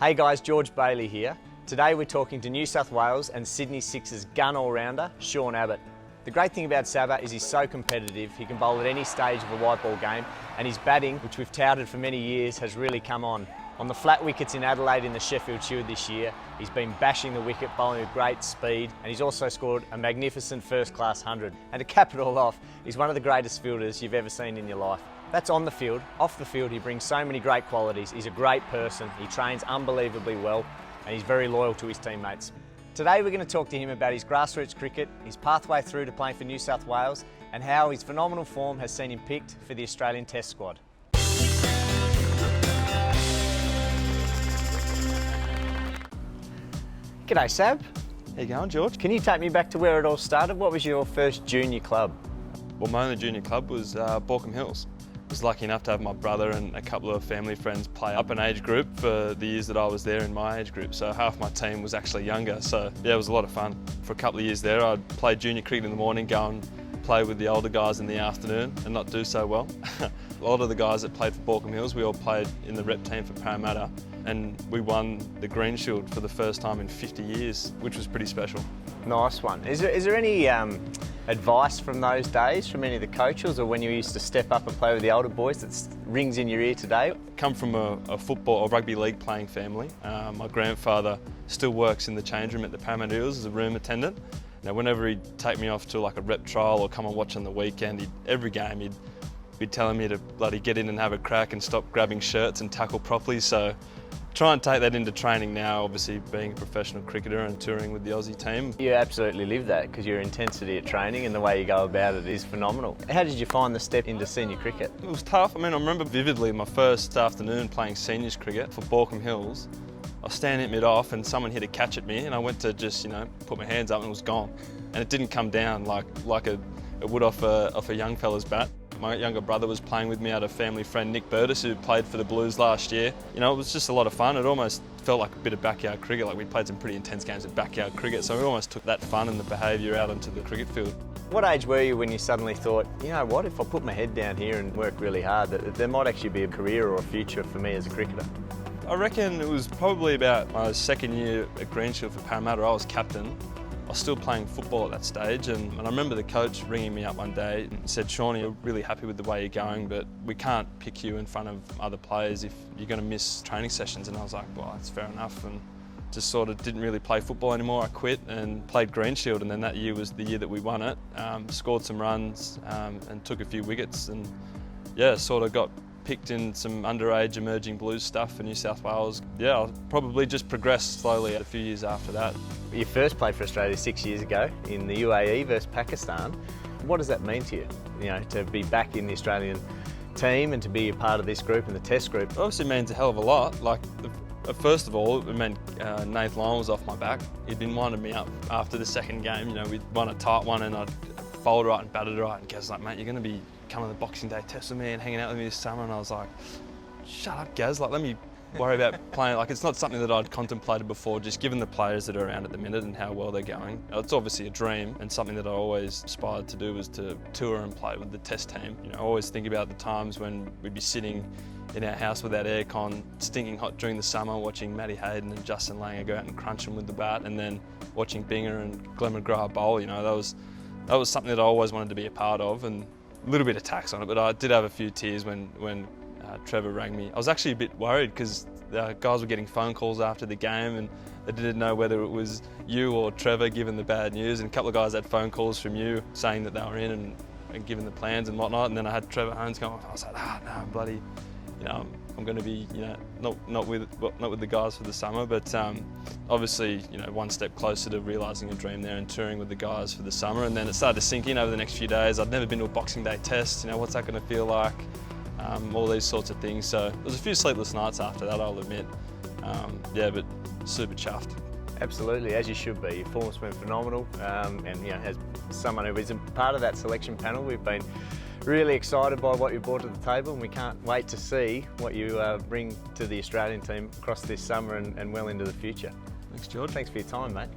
Hey guys, George Bailey here. Today we're talking to New South Wales and Sydney Sixers gun all-rounder, Sean Abbott. The great thing about Sabba is he's so competitive, he can bowl at any stage of a white ball game, and his batting, which we've touted for many years, has really come on. On the flat wickets in Adelaide in the Sheffield Shield this year, he's been bashing the wicket, bowling with great speed, and he's also scored a magnificent first-class 100. And to cap it all off, he's one of the greatest fielders you've ever seen in your life. That's on the field. Off the field, he brings so many great qualities. He's a great person, he trains unbelievably well, and he's very loyal to his teammates. Today we're going to talk to him about his grassroots cricket, his pathway through to playing for New South Wales, and how his phenomenal form has seen him picked for the Australian Test squad. G'day Sab. How you going, George? Can you take me back to where it all started? What was your first junior club? Well, my only junior club was Baulkham Hills. I was lucky enough to have my brother and a couple of family friends play up an age group for the years that I was there in my age group. So half my team was actually younger. So yeah, it was a lot of fun. For a couple of years there, I'd play junior cricket in the morning, go and play with the older guys in the afternoon and not do so well. A lot of the guys that played for Baulkham Hills, we all played in the rep team for Parramatta, and we won the Green Shield for the first time in 50 years, which was pretty special. Nice one. Is there any advice from those days from any of the coaches, or when you used to step up and play with the older boys that rings in your ear today? Come from a football or rugby league playing family. My grandfather still works in the change room at the Parramatta Eels as a room attendant. Now, whenever he'd take me off to like a rep trial or come and watch on the weekend, every game he'd be telling me to bloody get in and have a crack and stop grabbing shirts and tackle properly. So try and take that into training now, obviously being a professional cricketer and touring with the Aussie team. You absolutely live that, because your intensity at training and the way you go about it is phenomenal. How did you find the step into senior cricket? It was tough. I mean, I remember vividly my first afternoon playing seniors cricket for Baulkham Hills. I was standing at mid-off and someone hit a catch at me, and I went to just, put my hands up and it was gone. And it didn't come down like it would off a young fella's bat. My younger brother was playing with me. I had a family friend, Nick Burtis, who played for the Blues last year. It was just a lot of fun. It almost felt like a bit of backyard cricket. Like, we played some pretty intense games of backyard cricket, so we almost took that fun and the behaviour out onto the cricket field. What age were you when you suddenly thought, you know what, if I put my head down here and work really hard, that there might actually be a career or a future for me as a cricketer? I reckon it was probably about my second year at Green Shield for Parramatta. I was captain. I was still playing football at that stage, and I remember the coach ringing me up one day and said, "Sean, you're really happy with the way you're going, but we can't pick you in front of other players if you're going to miss training sessions." And I was like, well, that's fair enough, and just sort of didn't really play football anymore. I quit and played Green Shield, and then that year was the year that we won it. Scored some runs and took a few wickets, and yeah, sort of got picked in some underage emerging Blues stuff for New South Wales. Yeah, I probably just progressed slowly a few years after that. You first played for Australia 6 years ago in the UAE versus Pakistan. What does that mean to you? To be back in the Australian team and to be a part of this group and the Test group? It obviously means a hell of a lot. Like, first of all, it meant Nath Lyon was off my back. He'd been winding me up after the second game. We'd won a tight one and I'd bowled right and batted right, and Gaz was like, "Mate, you're going to be coming to the Boxing Day Test with me and hanging out with me this summer." And I was like, "Shut up, Gaz, let me worry about playing." It's not something that I'd contemplated before, just given the players that are around at the minute and how well they're going. It's obviously a dream, and something that I always aspired to do was to tour and play with the Test team. I always think about the times when we'd be sitting in our house without aircon, stinking hot during the summer, watching Matty Hayden and Justin Langer go out and crunch them with the bat, and then watching Binger and Glenn McGrath bowl. That was something that I always wanted to be a part of, and a little bit of tax on it, but I did have a few tears when Trevor rang me. I was actually a bit worried because the guys were getting phone calls after the game and they didn't know whether it was you or Trevor giving the bad news, and a couple of guys had phone calls from you saying that they were in and giving the plans and whatnot, and then I had Trevor Holmes going, I was like, no, bloody, I'm going to be, not with the guys for the summer, but obviously, one step closer to realising a dream there and touring with the guys for the summer. And then it started to sink in over the next few days. I'd never been to a Boxing Day Test. What's that going to feel like? All these sorts of things. So there was a few sleepless nights after that, I'll admit. Yeah, but super chuffed. Absolutely, as you should be. Your form's been phenomenal, and as someone who is a part of that selection panel, we've been really excited by what you brought to the table, and we can't wait to see what you bring to the Australian team across this summer and well into the future. Thanks, George. Thanks for your time, mate.